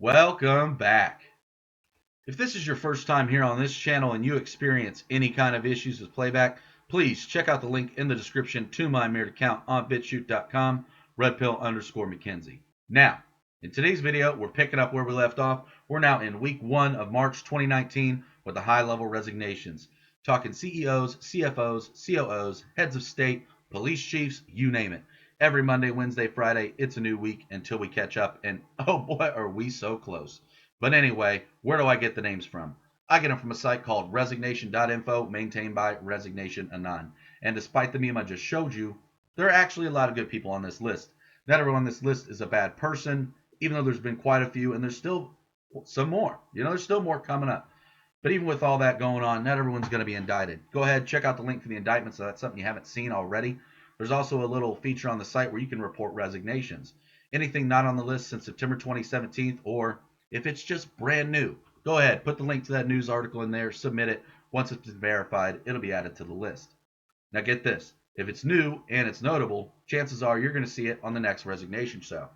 Welcome back. If this is your first time here on this channel and you experience any kind of issues with playback, please check out the link in the description to my mirrored account on BitChute.com, redpill_McKenzie. Now, in today's video, we're picking up where we left off. We're now in week 1 of March 2019 with the high-level resignations. Talking CEOs, CFOs, COOs, heads of state, police chiefs, you name it. Every Monday, Wednesday, Friday, it's a new week until we catch up, and oh boy, are we so close. But anyway, where do I get the names from? I get them from a site called resignation.info, maintained by Resignation Anon. And despite the meme I just showed you, there are actually a lot of good people on this list. Not everyone on this list is a bad person, even though there's been quite a few, and there's still some more. There's still more coming up. But even with all that going on, not everyone's going to be indicted. Go ahead, check out the link for the indictments if that's something you haven't seen already. There's also a little feature on the site where you can report resignations. Anything not on the list since September 2017, or if it's just brand new, go ahead, put the link to that news article in there, submit it. Once it's been verified, it'll be added to the list. Now get this, if it's new and it's notable, chances are you're going to see it on the next resignation show.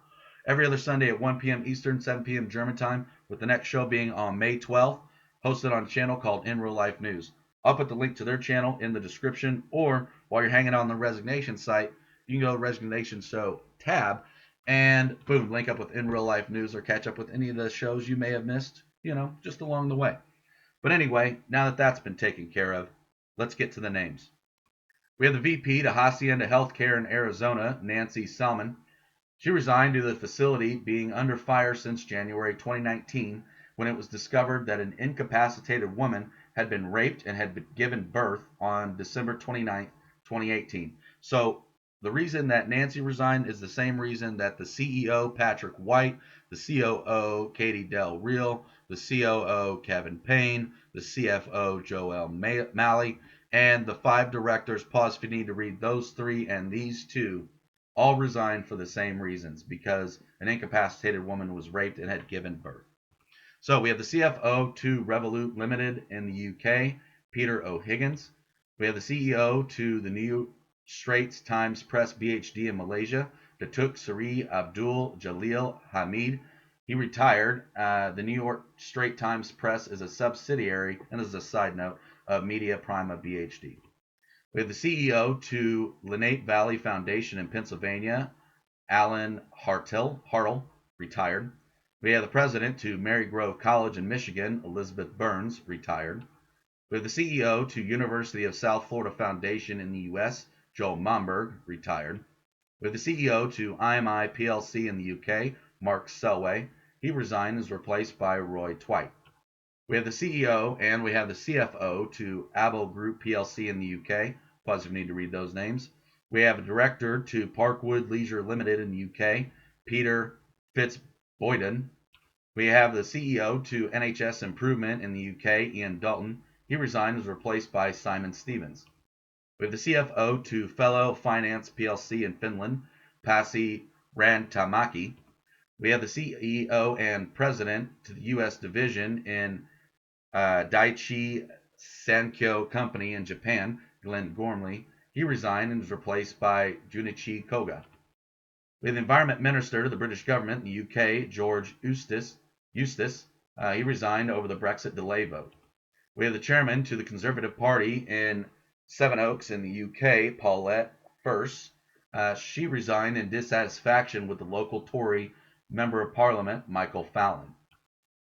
Every other Sunday at 1 p.m. Eastern, 7 p.m. German time, with the next show being on May 12th, hosted on a channel called In Real Life News. I'll put the link to their channel in the description, or while you're hanging on the resignation site, you can go to the resignation show tab and boom, link up with In Real Life News or catch up with any of the shows you may have missed, just along the way. But anyway, now that that's been taken care of, let's get to the names. We have the VP to Hacienda Healthcare in Arizona, Nancy Salmon. She resigned due to the facility being under fire since January 2019, when it was discovered that an incapacitated woman had been raped and had been given birth on December 29, 2018. So the reason that Nancy resigned is the same reason that the CEO, Patrick White, the COO, Katie Del Real, the COO, Kevin Payne, the CFO, Joel Malley, and the 5 directors, pause if you need to read those 3 and these 2, all resigned for the same reasons, because an incapacitated woman was raped and had given birth. So we have the CFO to Revolut Limited in the UK, Peter O'Higgins. We have the CEO to the New Straits Times Press BHD in Malaysia, Datuk Seri Abdul Jalil Hamid. He retired. The New York Straits Times Press is a subsidiary, and this is a side note, of Media Prima BHD. We have the CEO to Lenape Valley Foundation in Pennsylvania, Alan Hartle, retired. We have the president to Marygrove College in Michigan, Elizabeth Burns, retired. We have the CEO to University of South Florida Foundation in the U.S., Joel Momberg, retired. We have the CEO to IMI PLC in the UK, Mark Selway. He resigned and is replaced by Roy Twite. We have the CEO and we have the CFO to Abel Group PLC in the UK. Pause if you need to read those names. We have a director to Parkwood Leisure Limited in the UK, Peter Fitzboyden. We have the CEO to NHS Improvement in the UK, Ian Dalton. He resigned and was replaced by Simon Stevens. We have the CFO to Fellow Finance PLC in Finland, Pasi Rantamaki. We have the CEO and president to the U.S. division in Daiichi Sankyo Company in Japan, Glenn Gormley. He resigned and was replaced by Junichi Koga. We have the Environment Minister to the British government in the UK, George Eustace. He resigned over the Brexit delay vote. We have the chairman to the Conservative Party in Sevenoaks in the UK, Paulette First. She resigned in dissatisfaction with the local Tory Member of Parliament, Michael Fallon.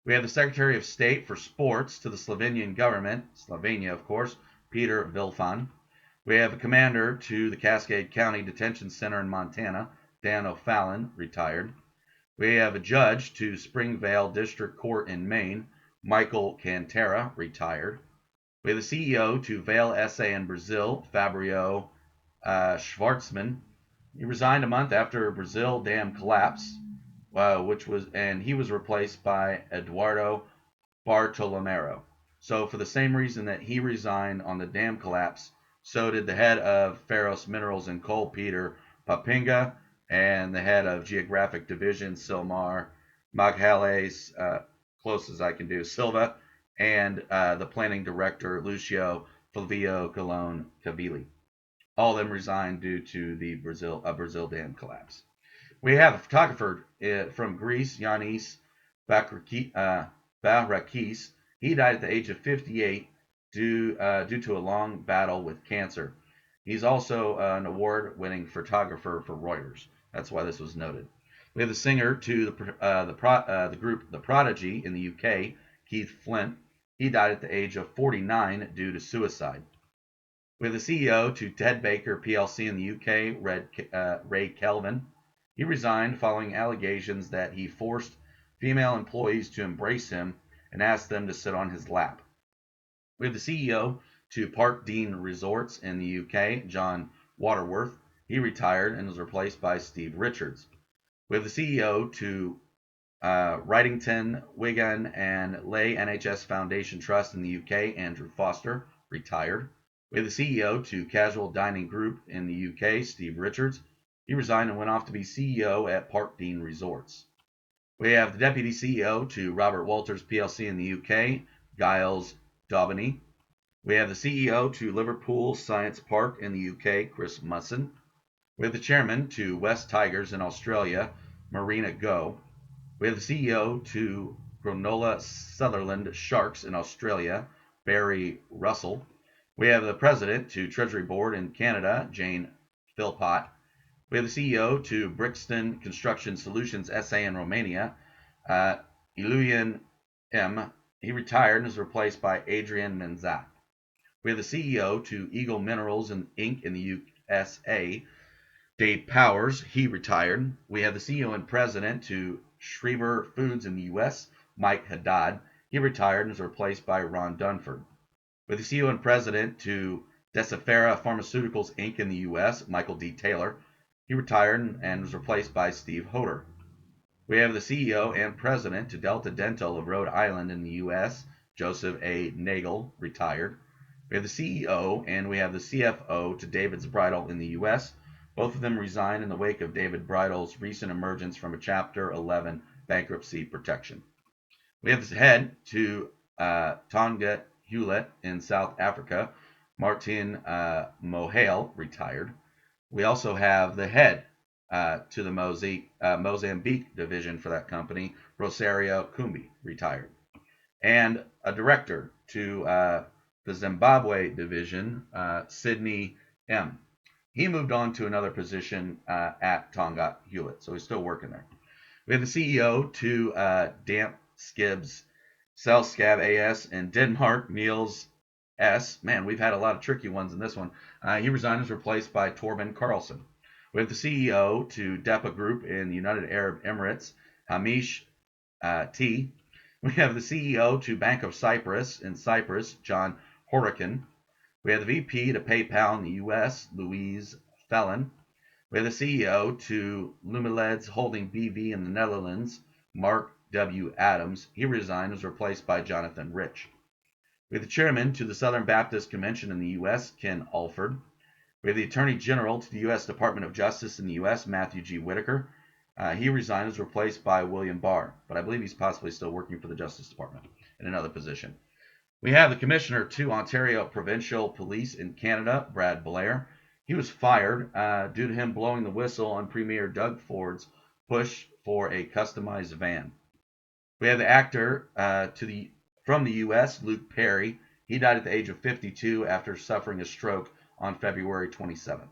We have the Secretary of State for Sports to the Slovenian government, Slovenia of course, Peter Vilfan. We have a commander to the Cascade County Detention Center in Montana, Dan O'Fallon, retired. We have a judge to Springvale District Court in Maine, Michael Cantera, retired. We have the CEO to Vale SA in Brazil, Fabio Schwartzman. He resigned a month after Brazil dam collapse, and he was replaced by Eduardo Bartolomero. So for the same reason that he resigned on the dam collapse, so did the head of Ferrous Minerals and Coal, Peter Papinga, and the head of Geographic Division, Silmar Maghales, close as I can do, Silva, and the planning director, Lucio Fulvio Colon Cavilli. All of them resigned due to the Brazil dam collapse. We have a photographer from Greece, Yanis Barakis. He died at the age of 58 due to a long battle with cancer. He's also an award-winning photographer for Reuters. That's why this was noted. We have the singer to the group The Prodigy in the UK, Keith Flint. He died at the age of 49 due to suicide. We have the CEO to Ted Baker PLC in the UK, Ray Kelvin. He resigned following allegations that he forced female employees to embrace him and asked them to sit on his lap. We have the CEO to Park Dean Resorts in the UK, John Waterworth. He retired and was replaced by Steve Richards. We have the CEO to Wrightington, Wigan and Leigh NHS Foundation Trust in the UK, Andrew Foster, retired. We have the CEO to Casual Dining Group in the UK, Steve Richards. He resigned and went off to be CEO at Park Dean Resorts. We have the Deputy CEO to Robert Walters PLC in the UK, Giles Daubeny. We have the CEO to Liverpool Science Park in the UK, Chris Musson. We have the Chairman to West Tigers in Australia, Marina Go. We have the CEO to Cronulla Sutherland Sharks in Australia, Barry Russell. We have the President to Treasury Board in Canada, Jane Philpott. We have the CEO to Brixton Construction Solutions SA in Romania, Iluyan M. He retired and was replaced by Adrian Menzat. We have the CEO to Eagle Minerals Inc. in the USA, Dave Powers. He retired. We have the CEO and President to Schriever Foods in the US, Mike Haddad. He retired and was replaced by Ron Dunford. With the CEO and President to Decifera Pharmaceuticals Inc. in the US, Michael D. Taylor. He retired and was replaced by Steve Hoder. We have the CEO and President to Delta Dental of Rhode Island in the US, Joseph A. Nagel, retired. We have the CEO and we have the CFO to David's Bridal in the US. Both of them resigned in the wake of David Bridal's recent emergence from a Chapter 11 bankruptcy protection. We have the head to Tonga Hewlett in South Africa, Martin Mohale, retired. We also have the head to the Mozambique division for that company, Rosario Kumbi, retired. And a director to the Zimbabwe division, Sydney M. He moved on to another position at Tonga Hewlett, so he's still working there. We have the CEO to Damp Skibs, Selskab AS in Denmark, Niels S. Man, we've had a lot of tricky ones in this one. He resigned and was replaced by Torben Carlson. We have the CEO to DEPA Group in the United Arab Emirates, Hamish T. We have the CEO to Bank of Cyprus in Cyprus, John Horican. We have the VP to PayPal in the US, Louise Fellon. We have the CEO to Lumileds Holding BV in the Netherlands, Mark W. Adams. He resigned and was replaced by Jonathan Rich. We have the Chairman to the Southern Baptist Convention in the US, Ken Alford. We have the Attorney General to the U.S. Department of Justice in the U.S., Matthew G. Whitaker. He resigned and was replaced by William Barr, but I believe he's possibly still working for the Justice Department in another position. We have the Commissioner to Ontario Provincial Police in Canada, Brad Blair. He was fired due to him blowing the whistle on Premier Doug Ford's push for a customized van. We have the actor from the U.S., Luke Perry. He died at the age of 52 after suffering a stroke on February 27th.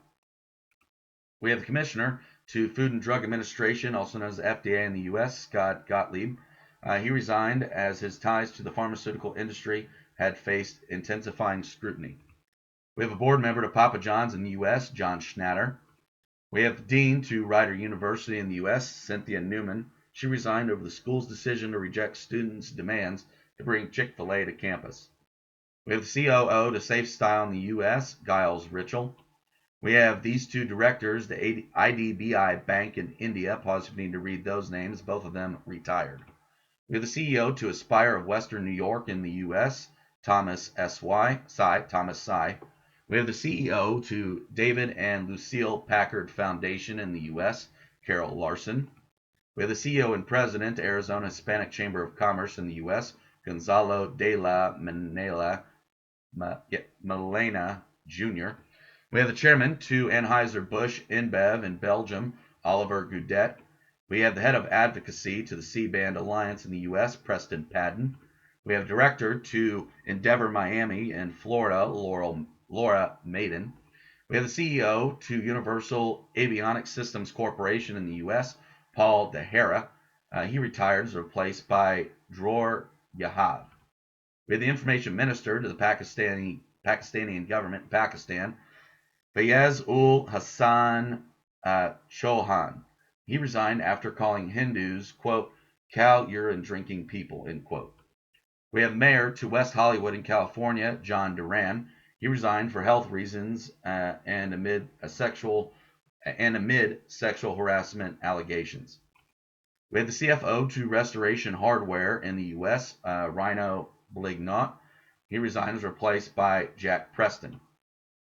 We have the Commissioner to Food and Drug Administration, also known as the FDA in the U.S., Scott Gottlieb. He resigned as his ties to the pharmaceutical industry had faced intensifying scrutiny. We have a board member to Papa John's in the U.S., John Schnatter. We have the Dean to Rider University in the U.S., Cynthia Newman. She resigned over the school's decision to reject students' demands to bring Chick-fil-A to campus. We have the COO to Safe Style in the U.S., Giles Ritchell. We have these two directors, the IDBI Bank in India. Pause if you need to read those names. Both of them retired. We have the CEO to Aspire of Western New York in the U.S., Thomas Sy. We have the CEO to David and Lucille Packard Foundation in the U.S., Carol Larson. We have the CEO and President to Arizona Hispanic Chamber of Commerce in the U.S., Gonzalo de la Melena Jr. We have the Chairman to Anheuser-Busch InBev in Belgium, Oliver Goudet. We have the head of advocacy to the C-Band Alliance in the U.S., Preston Padden. We have director to Endeavor Miami in Florida, Laura Maiden. We have the CEO to Universal Avionics Systems Corporation in the U.S., Paul DeHara. He retired and was replaced by Dror Yahav. We have the information minister to the Pakistani government in Pakistan, Fayez ul Hassan Chauhan. He resigned after calling Hindus, quote, cow urine drinking people, end quote. We have mayor to West Hollywood in California, John Duran. He resigned for health reasons and amid sexual harassment allegations. We have the CFO to Restoration Hardware in the U.S., Rhino Blignot. He resigned and was replaced by Jack Preston.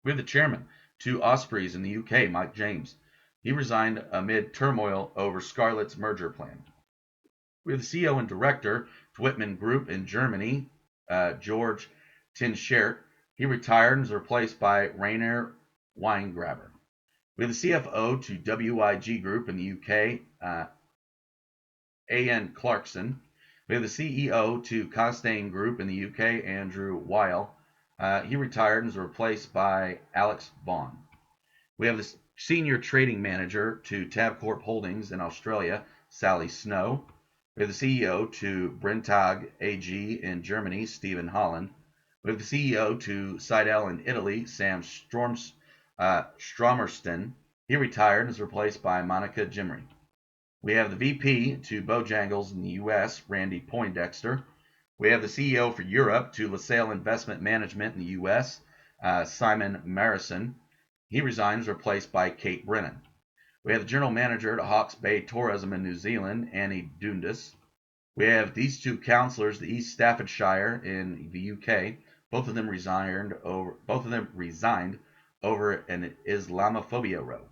We have the chairman to Ospreys in the UK, Mike James. He resigned amid turmoil over Scarlett's merger plan. We have the CEO and director to Whitman Group in Germany, George Tinschert. He retired and was replaced by Rainer Weingraber. We have the CFO to WIG Group in the UK, A.N. Clarkson. We have the CEO to Costain Group in the UK, Andrew Weil. He retired and was replaced by Alex Vaughn. We have the senior trading manager to Tabcorp Holdings in Australia, Sally Snow. We have the CEO to Brenntag AG in Germany, Stephen Holland. We have the CEO to Seidel in Italy, Sam Stromerston. He retired and was replaced by Monica Jimry. We have the VP to Bojangles in the U.S., Randy Poindexter. We have the CEO for Europe to LaSalle Investment Management in the U.S., Simon Marison. He resigns, replaced by Kate Brennan. We have the general manager to Hawke's Bay Tourism in New Zealand, Annie Dundas. We have these two councillors, the East Staffordshire in the UK. Both of them resigned over an Islamophobia row.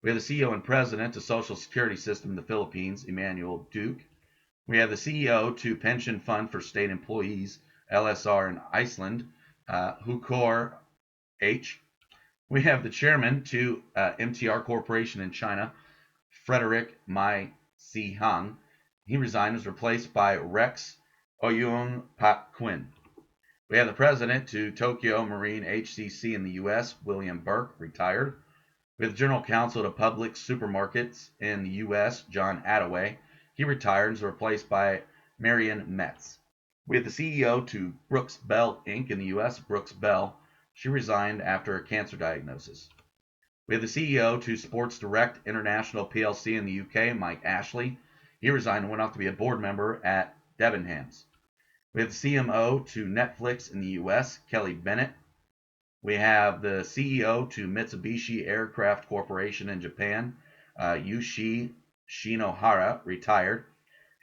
We have the CEO and president to Social Security System in the Philippines, Emmanuel Duke. We have the CEO to Pension Fund for State Employees, LSR in Iceland, Hukor H. We have the chairman to MTR Corporation in China, Frederick Mai Si Hang. He resigned and was replaced by Rex Oyung Pak Quinn. We have the president to Tokyo Marine HCC in the U.S., William Burke, retired. We have the general counsel to Publix Supermarkets in the U.S., John Attaway. He retired and was replaced by Marion Metz. We have the CEO to Brooks Bell Inc. in the U.S., Brooks Bell. She resigned after a cancer diagnosis. We have the CEO to Sports Direct International PLC in the UK, Mike Ashley. He resigned and went off to be a board member at Debenhams. We have the CMO to Netflix in the US, Kelly Bennett. We have the CEO to Mitsubishi Aircraft Corporation in Japan, Yushi Shinohara, retired.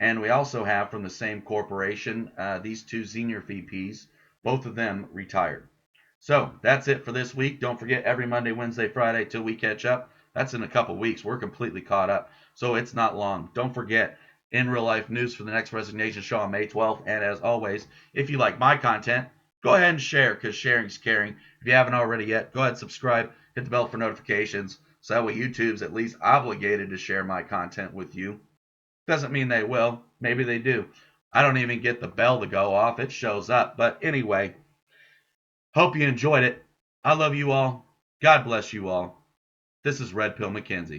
And we also have from the same corporation these two senior VPs, both of them retired. So that's it for this week. Don't forget every Monday, Wednesday, Friday till we catch up. That's in a couple weeks. We're completely caught up. So it's not long. Don't forget in real life news for the next Resignation show on May 12th. And as always, if you like my content, go ahead and share because sharing is caring. If you haven't already yet, go ahead and subscribe. Hit the bell for notifications. So that way YouTube's at least obligated to share my content with you. Doesn't mean they will. Maybe they do. I don't even get the bell to go off. It shows up. But anyway, hope you enjoyed it. I love you all. God bless you all. This is Red Pill McKenzie.